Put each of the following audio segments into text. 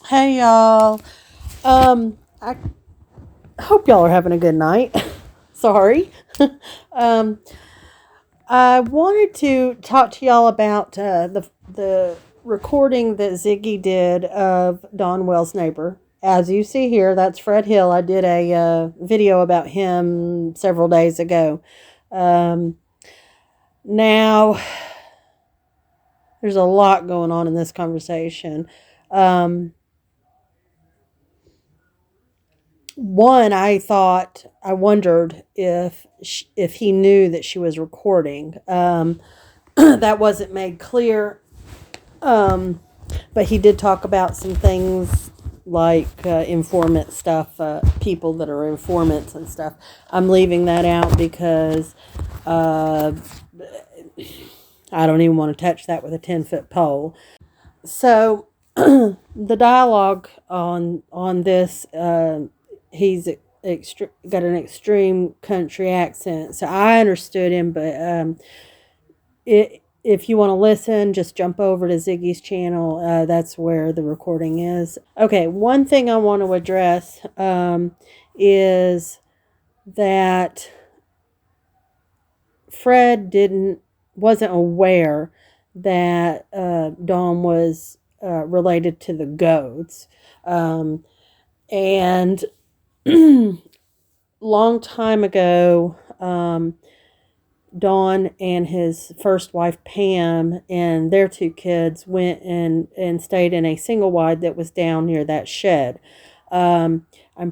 Hey y'all. I hope y'all are having a good night. Sorry. um, I wanted to talk to y'all about the recording that Ziggy did of Don Wells' neighbor. As you see here, that's Fred Hill. I did a video about him several days ago. Um, Now, there's a lot going on in this conversation. Um, One, I wondered if he knew that she was recording. That wasn't made clear, um, but he did talk about some things like informant stuff, people that are informants and stuff. I'm leaving that out because uh, I don't even want to touch that with a 10-foot pole. So the dialogue on this, he's got an extreme country accent, so I understood him. But if you want to listen, just jump over to Ziggy's channel. That's where the recording is. Okay, one thing I want to address is that Fred wasn't aware that Dawn was related to the goats. And long time ago, Don and his first wife Pam and their two kids went and stayed in a single wide that was down near that shed. I'm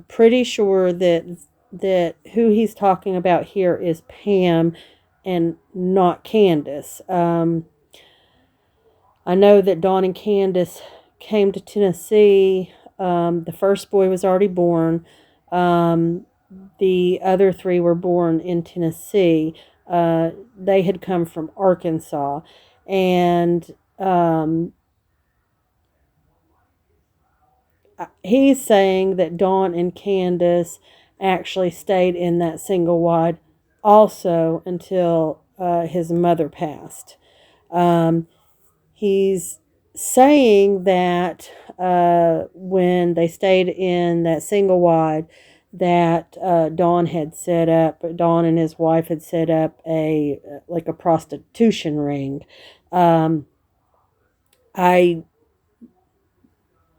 pretty sure that who he's talking about here is Pam and not Candace. I know that Don and Candace came to Tennessee. The first boy was already born. The other three were born in Tennessee. They had come from Arkansas. And he's saying that Dawn and Candace actually stayed in that single wide also until his mother passed. He's saying that when they stayed in that single wide, that Don and his wife had set up a prostitution ring. I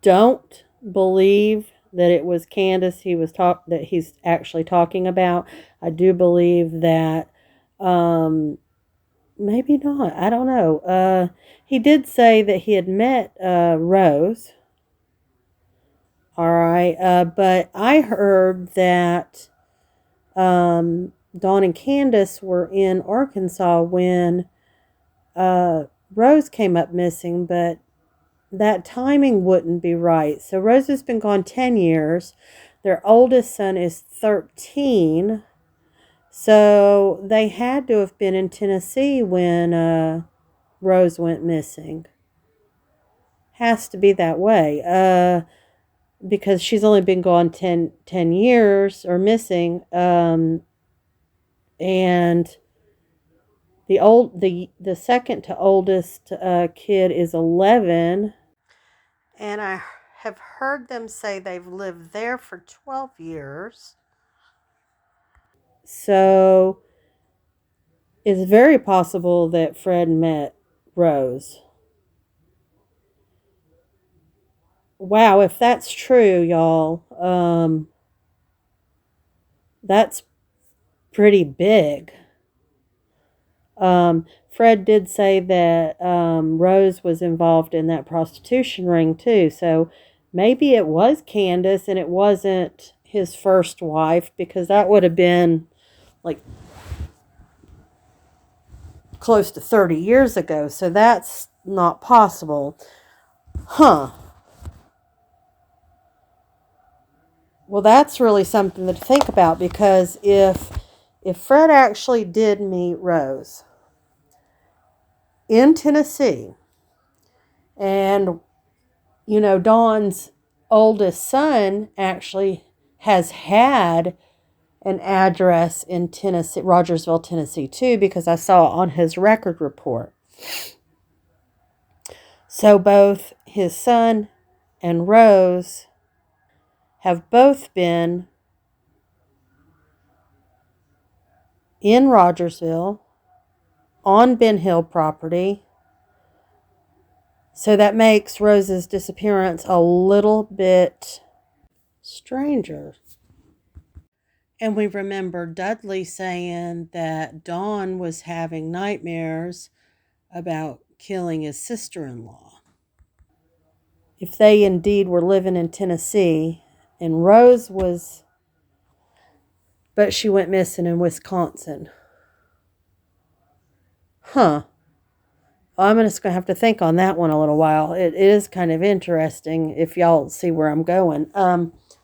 don't believe that it was Candace that he's actually talking about. I do believe that maybe not. I don't know. He did say that he had met Rose. All right. But I heard that Dawn and Candace were in Arkansas when Rose came up missing, but that timing wouldn't be right. So Rose has been gone 10 years. Their oldest son is 13. So they had to have been in Tennessee when Rose went missing. Has to be that way. Because she's only been gone 10 years or missing. And the second to oldest kid is 11. And I have heard them say they've lived there for 12 years. So it's very possible that Fred met Rose. Wow, if that's true, y'all, that's pretty big. Fred did say that Rose was involved in that prostitution ring too. So maybe it was Candace and it wasn't his first wife, because that would have been like close to 30 years ago. So that's not possible. Huh. Well, that's really something to think about, because if Fred actually did meet Rose in Tennessee, and Dawn's oldest son actually has had an address in Tennessee, Rogersville, Tennessee too, because I saw on his record report. So both his son and Rose have both been in Rogersville on Ben Hill property. So that makes Rose's disappearance a little bit stranger. And we remember Dudley saying that Dawn was having nightmares about killing his sister-in-law. If they indeed were living in Tennessee, and Rose was, but she went missing in Wisconsin. Huh. I'm just going to have to think on that one a little while. It is kind of interesting if y'all see where I'm going,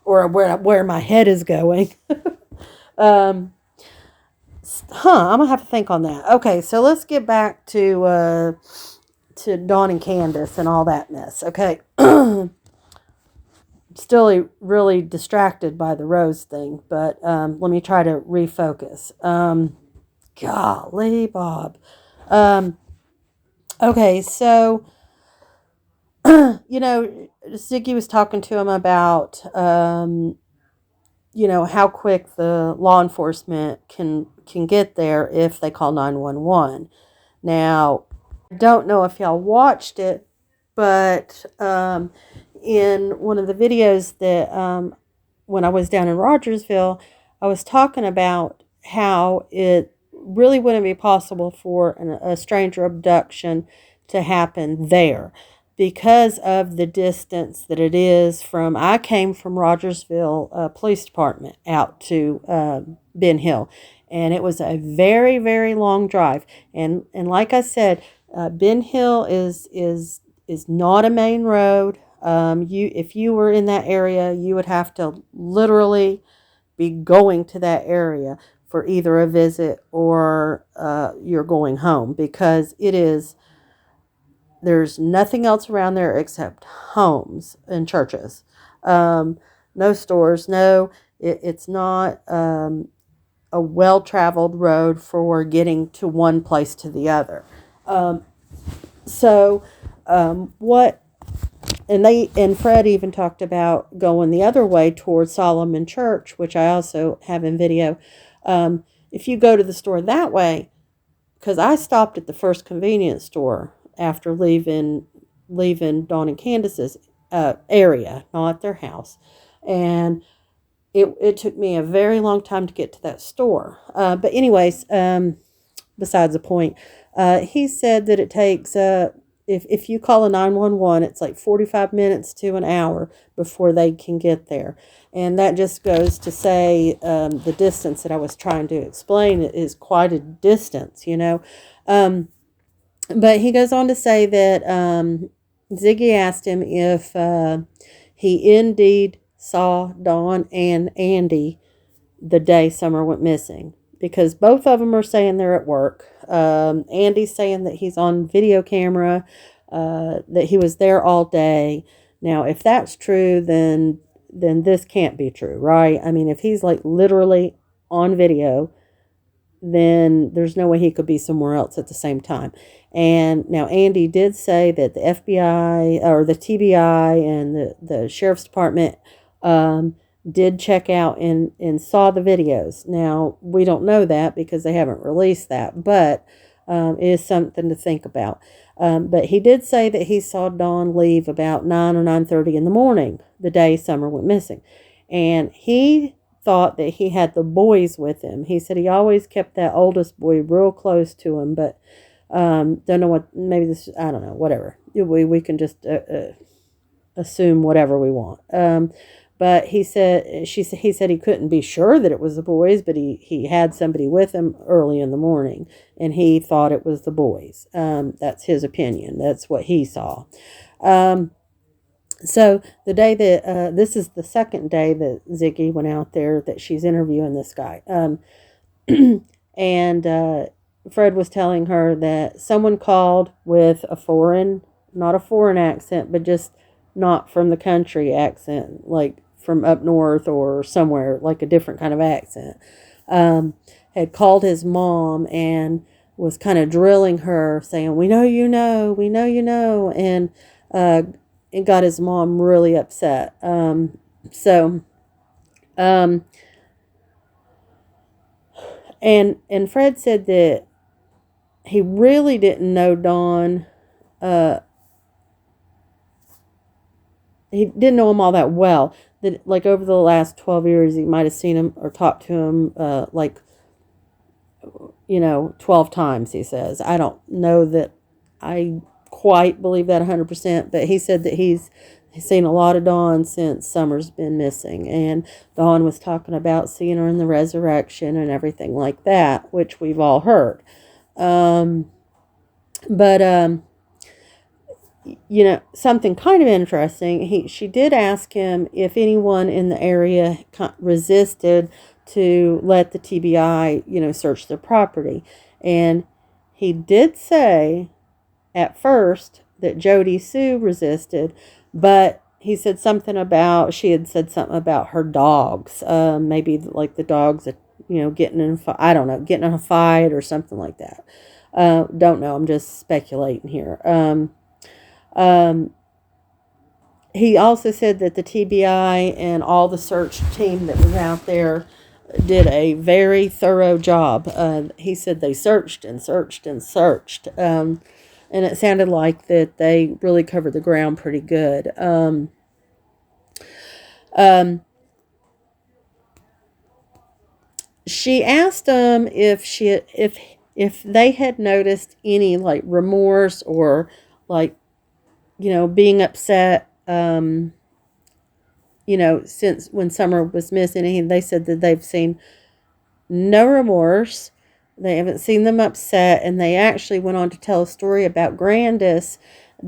or where my head is going. I'm going to have to think on that. Okay, so let's get back to Dawn and Candace and all that mess. Okay. Still really distracted by the Rose thing, but let me try to refocus. Golly, Bob. Okay, so, Ziggy was talking to him about, how quick the law enforcement can get there if they call 911. Now, I don't know if y'all watched it, but in one of the videos that when I was down in Rogersville, I was talking about how it really wouldn't be possible for a stranger abduction to happen there because of the distance that it is from. I came from Rogersville Police Department out to Ben Hill, and it was a very, very long drive. And like I said, Ben Hill is not a main road. If you were in that area, you would have to literally be going to that area for either a visit or you're going home, because there's nothing else around there except homes and churches. No stores, it's not a well-traveled road for getting to one place to the other. And Fred even talked about going the other way towards Solomon Church, which I also have in video. If you go to the store that way, because I stopped at the first convenience store after leaving Dawn and Candace's area, not their house, and it took me a very long time to get to that store. But anyways, besides the point, he said that it takes if you call a 911, it's like 45 minutes to an hour before they can get there. And that just goes to say the distance that I was trying to explain is quite a distance, But he goes on to say that Ziggy asked him if he indeed saw Dawn and Andy the day Summer went missing, because both of them are saying they're at work. Andy's saying that he's on video camera, that he was there all day. Now, if that's true, then this can't be true, right? I mean, if he's like literally on video, then there's no way he could be somewhere else at the same time. And now Andy did say that the FBI or the TBI and the Sheriff's Department did check out and saw the videos. Now, we don't know that because they haven't released that, but it is something to think about. But he did say that he saw Dawn leave about 9 or 9:30 in the morning the day Summer went missing. And he thought that he had the boys with him. He said he always kept that oldest boy real close to him, but don't know what, maybe this, I don't know, whatever. We can just assume whatever we want. But he said he couldn't be sure that it was the boys, but he had somebody with him early in the morning, and he thought it was the boys. That's his opinion. That's what he saw. So the day that this is the second day that Ziggy went out there that she's interviewing this guy, and Fred was telling her that someone called with not a foreign accent, but just not from the country accent, like from up north or somewhere, like a different kind of accent, had called his mom and was kind of drilling her, saying, we know you know, and it got his mom really upset. So, um, and Fred said that he really didn't know Don. Uh, he didn't know him all that well. That like over the last 12 years, he might have seen him or talked to him, 12 times, he says. I don't know that I quite believe that 100%, but he said that he's seen a lot of Dawn since Summer's been missing. And Dawn was talking about seeing her in the resurrection and everything like that, which we've all heard. But something kind of interesting. She did ask him if anyone in the area resisted to let the TBI, search their property, and he did say at first that Jody Sue resisted, but he said something about she had said something about her dogs, maybe like the dogs, getting in I don't know, getting in a fight or something like that. Don't know. I'm just speculating here. He also said that the TBI and all the search team that was out there did a very thorough job. He said they searched and searched and searched. And it sounded like that they really covered the ground pretty good. She asked him if they had noticed any like remorse or like being upset, since when Summer was missing. And they said that they've seen no remorse. They haven't seen them upset. And they actually went on to tell a story about Grandis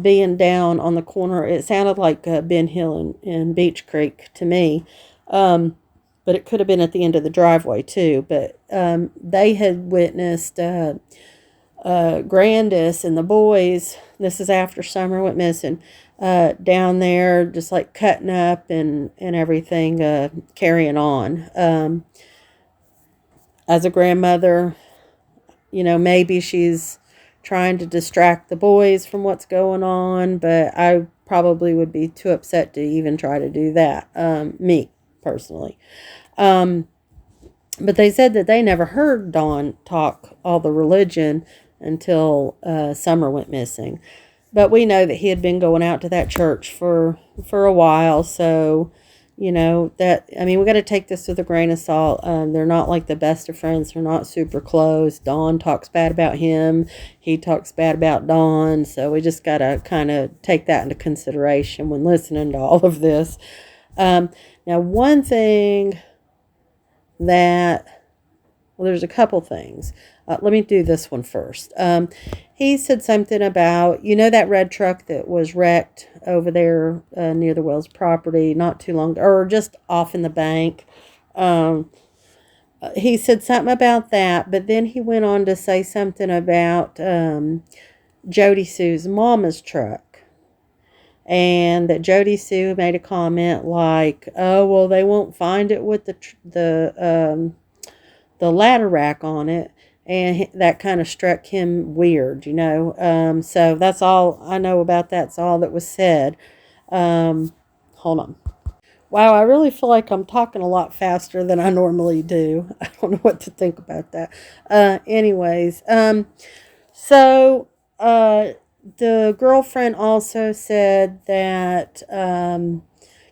being down on the corner. It sounded like Ben Hill and Beach Creek to me. But it could have been at the end of the driveway too. But they had witnessed Grandis and the boys. This is after Summer went missing. Down there, just like cutting up and everything, carrying on. As a grandmother, maybe she's trying to distract the boys from what's going on, but I probably would be too upset to even try to do that, me, personally. But they said that they never heard Dawn talk all the religion until Summer went missing. But we know that he had been going out to that church for a while, so we got to take this with a grain of salt. They're not like the best of friends. They're not super close. Dawn talks bad about him. He talks bad about Dawn. So we just got to kind of take that into consideration when listening to all of this. Now, one thing there's a couple things. Let me do this one first. He said something about, that red truck that was wrecked over there near the Wells property not too long, or just off in the bank. He said something about that, but then he went on to say something about Jody Sue's mama's truck. And that Jody Sue made a comment like, "Oh, well, they won't find it with the ladder rack on it." And that kind of struck him weird, So that's all I know about that. That's all that was said. Hold on. Wow, I really feel like I'm talking a lot faster than I normally do. I don't know what to think about that. So the girlfriend also said that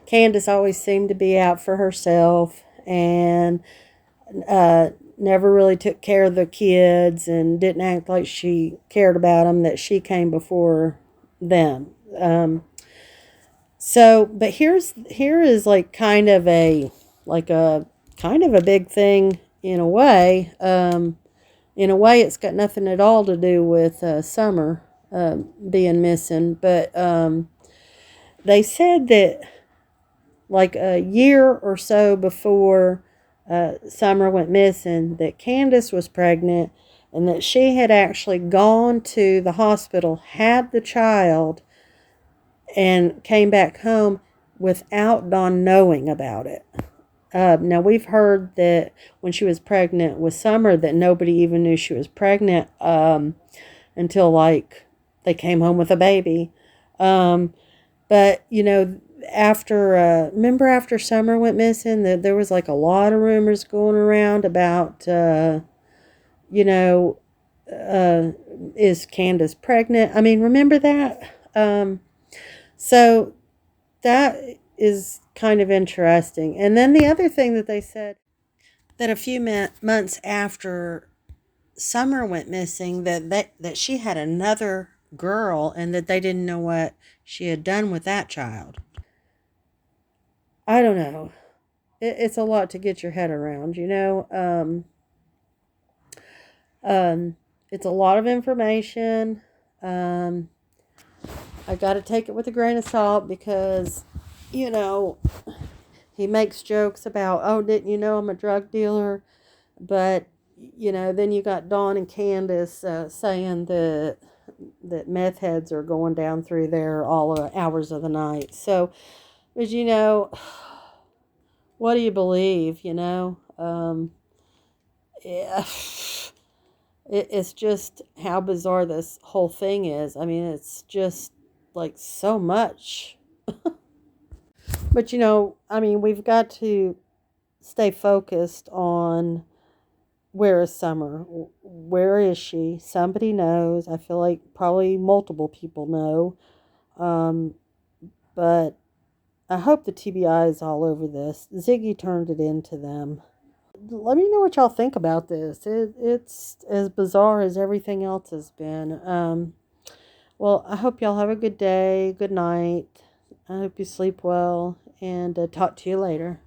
Candace always seemed to be out for herself and never really took care of the kids and didn't act like she cared about them, that she came before them. But here is like kind of a big thing in a way. In a way, it's got nothing at all to do with Summer being missing, but they said that like a year or so before Summer went missing, that Candace was pregnant and that she had actually gone to the hospital, had the child, and came back home without Dawn knowing about it. Now, we've heard that when she was pregnant with Summer that nobody even knew she was pregnant until like they came home with a baby. But But, after, remember after Summer went missing, there was like a lot of rumors going around about, you know, uh, is Candace pregnant? I mean, remember that? So that is kind of interesting. And then the other thing that they said, that a few months after Summer went missing, that she had another girl and that they didn't know what she had done with that child. I don't know. It's a lot to get your head around, it's a lot of information. Um, I got to take it with a grain of salt because, you know, he makes jokes about, oh, didn't you know I'm a drug dealer? But, then you got Dawn and Candace saying that meth heads are going down through there all hours of the night. So, but what do you believe? Yeah, it's just how bizarre this whole thing is. I mean, it's just like so much. But I mean, we've got to stay focused on where is Summer? Where is she? Somebody knows. I feel like probably multiple people know. Um, but I hope the TBI is all over this. Ziggy turned it into them. Let me know what y'all think about this. It's as bizarre as everything else has been. Well, I hope y'all have a good day, good night. I hope you sleep well, and talk to you later.